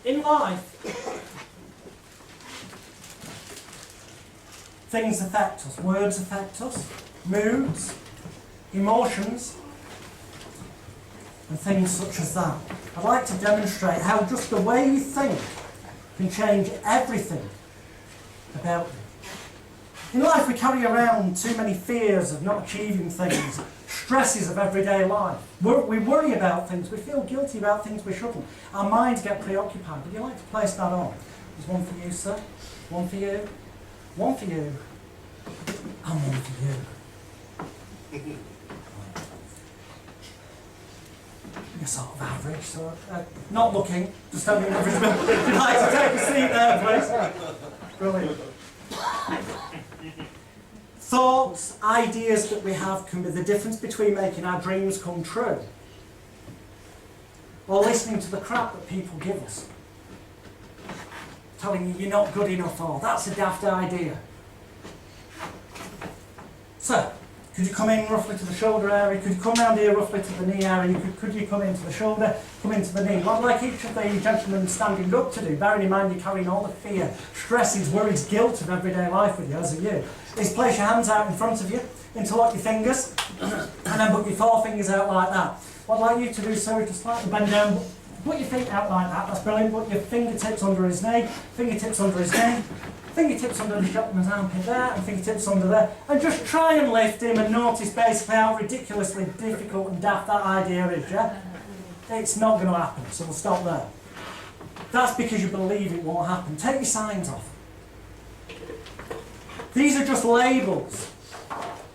In life, things affect us, words affect us, moods, emotions, and things such as that. I'd like to demonstrate how just the way you think can change everything about you. In life we carry around too many fears of not achieving things, stresses of everyday life. We worry about things, we feel guilty about things we shouldn't. Our minds get preoccupied. Would you like to place that on? There's one for you, sir. One for you. One for you. And one for you. You're sort of average, so not looking, just having an average. Would you like to take a seat there, please? Brilliant. Thoughts, ideas that we have can be the difference between making our dreams come true or listening to the crap that people give us. Telling you you're not good enough, or that's a daft idea. So, could you come in roughly to the shoulder area? Could you come round here roughly to the knee area? Could you come into the shoulder, come into the knee? What I'd like each of the gentlemen standing up to do, bearing in mind you're carrying all the fear, stresses, worries, guilt of everyday life with you, as are you, is place your hands out in front of you, interlock your fingers, and then put your forefingers out like that. What I'd like you to do, sir, is just slightly bend down, put your feet out like that, that's brilliant, put your fingertips under his knee, fingertips under his knee, fingertips under the gentleman's armpit there, and fingertips under there, and just try and lift him and notice basically how ridiculously difficult and daft that idea is, yeah? It's not going to happen, so we'll stop there. That's because you believe it won't happen. Take your signs off. These are just labels.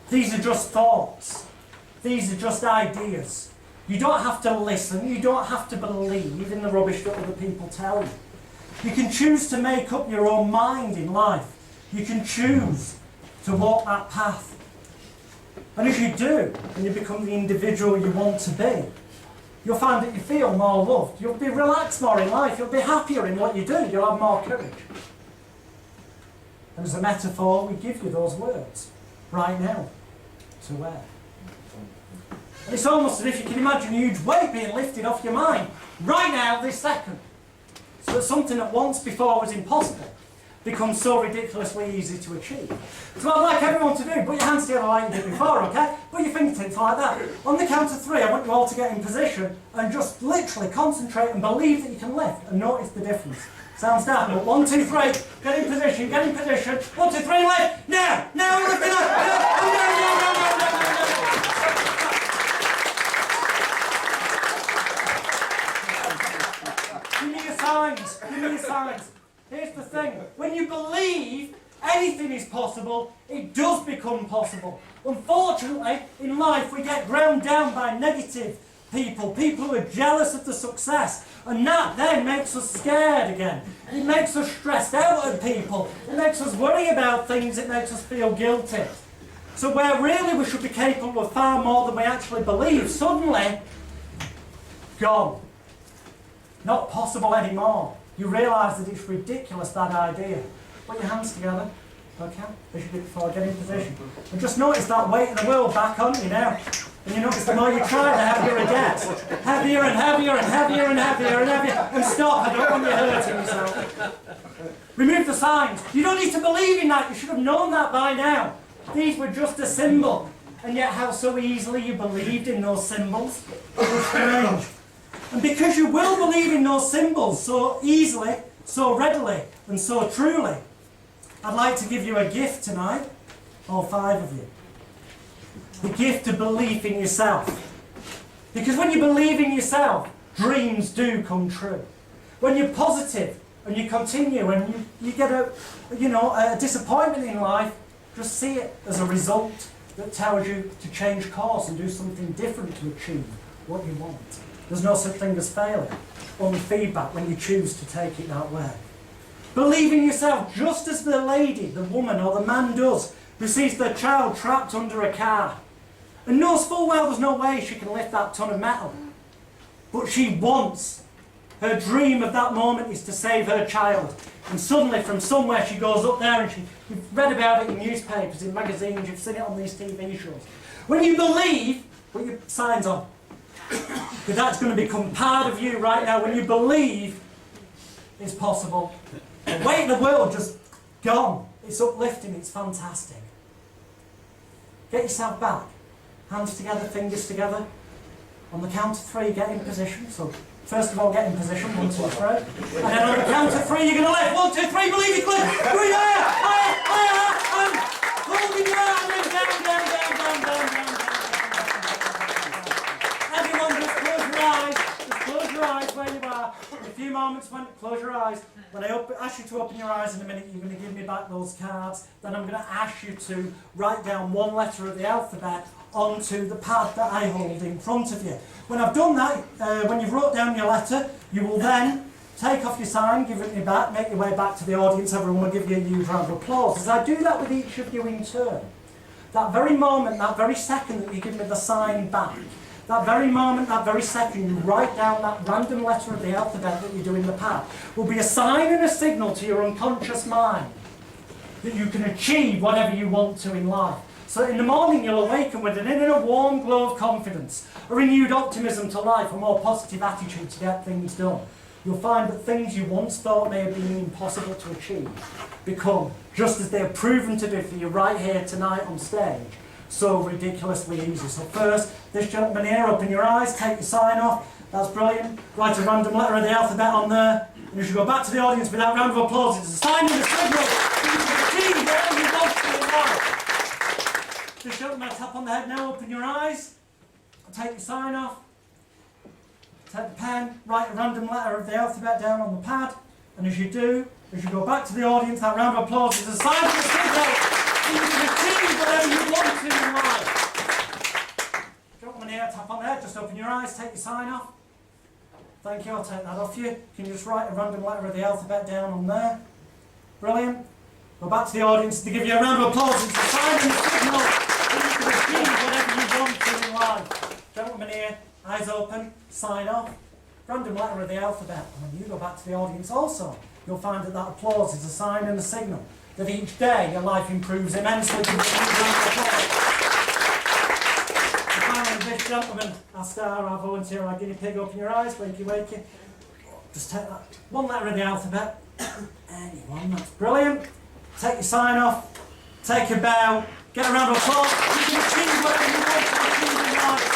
These are just thoughts. These are just ideas. You don't have to listen, you don't have to believe in the rubbish that other people tell you. You can choose to make up your own mind in life. You can choose to walk that path. And as you do, and you become the individual you want to be, you'll find that you feel more loved. You'll be relaxed more in life. You'll be happier in what you do. You'll have more courage. And as a metaphor, we give you those words right now to wear. And it's almost as if you can imagine a huge weight being lifted off your mind right now, this second. So that something that once before was impossible becomes so ridiculously easy to achieve. So what I'd like everyone to do, put your hands together like you did before, okay? Put your fingertips like that. On the count of 3, I want you all to get in position and just literally concentrate and believe that you can lift and notice the difference. Sounds daft, but 1, 2, 3, get in position, get in position. 1, 2, 3, lift! Now! Now, lift it up! Give me your signs, give me your signs. Here's the thing, when you believe anything is possible, it does become possible. Unfortunately, in life we get ground down by negative people who are jealous of the success, and that then makes us scared again. It makes us stressed out at people, it makes us worry about things, it makes us feel guilty. So where really we should be capable of far more than we actually believe, suddenly, gone. Not possible anymore. You realise that it's ridiculous, that idea. Put your hands together, okay, as you did before, get in position. And just notice that weight of the world back on you now. And you notice the more you try, the heavier it gets. Heavier and heavier and heavier and heavier and heavier. And stop, I don't want you hurting yourself. Remove the signs. You don't need to believe in that, you should have known that by now. These were just a symbol. And yet how so easily you believed in those symbols. It was strange. And because you will believe in those symbols so easily, so readily, and so truly, I'd like to give you a gift tonight, all 5 of you. The gift of belief in yourself. Because when you believe in yourself, dreams do come true. When you're positive and you continue and you get a disappointment in life, just see it as a result that tells you to change course and do something different to achieve what you want. There's no such thing as failure, only feedback when you choose to take it that way. Believe in yourself just as the lady, the woman or the man does who sees their child trapped under a car and knows full well there's no way she can lift that ton of metal. But she wants Her dream of that moment is to save her child. And suddenly, from somewhere, she goes up there and you've read about it in newspapers, in magazines, you've seen it on these TV shows. When you believe, put your signs on. Because that's going to become part of you right now. When you believe it's possible, the weight of the world just gone. It's uplifting, it's fantastic. Get yourself back. Hands together, fingers together. On the count of 3, get in position. So, first of all, get in position. 1, 2, 3. And then on the count of 3, you're going to lift. 1, 2, 3. Believe it, clear. Breathe higher. Holding your arm in. Down. Everyone, just close your eyes. Just close your eyes where you are. In a few moments, close your eyes. When I ask you to open your eyes in a minute, you're going to give me back those cards. Then I'm going to ask you to write down one letter of the alphabet onto the pad that I hold in front of you. When I've done that, when you've wrote down your letter, you will then take off your sign, give it me back, make your way back to the audience. Everyone will give you a huge round of applause. As I do that with each of you in turn, that very moment, that very second that you give me the sign back, that very moment, that very second, you write down that random letter of the alphabet that you do in the pad, will be a sign and a signal to your unconscious mind that you can achieve whatever you want to in life. So in the morning you'll awaken with an inner warm glow of confidence, a renewed optimism to life, a more positive attitude to get things done. You'll find that things you once thought may have been impossible to achieve become, just as they have proven to do for you right here tonight on stage, so ridiculously easy. So first, this gentleman here, open your eyes, take your sign off. That's brilliant. Write a random letter of the alphabet on there. And as you go back to the audience with that round of applause, it's a sign and a signal that you can achieve whatever you want to in life. This gentleman, tap on the head now, open your eyes. Take your sign off. Take the pen, write a random letter of the alphabet down on the pad. And as you do, as you go back to the audience, that round of applause is a sign and a signal. You can achieve whatever you want to in life. Gentlemen here, tap on the head, just open your eyes, take your sign off. Thank you, I'll take that off you. Can you just write a random letter of the alphabet down on there? Brilliant. Go back to the audience to give you a round of applause. It's a sign and a signal that you can achieve whatever you want to in life. Gentlemen here, eyes open, sign off. Random letter of the alphabet. And when you go back to the audience also, you'll find that that applause is a sign and a signal that each day your life improves immensely. Finally, this gentleman, our star, our volunteer, our guinea pig, open your eyes, wakey. Just take that one letter of the alphabet. Anyone, that's brilliant. Take your sign off, take your bow, get a round of applause. You can achieve whatever you want to achieve in life.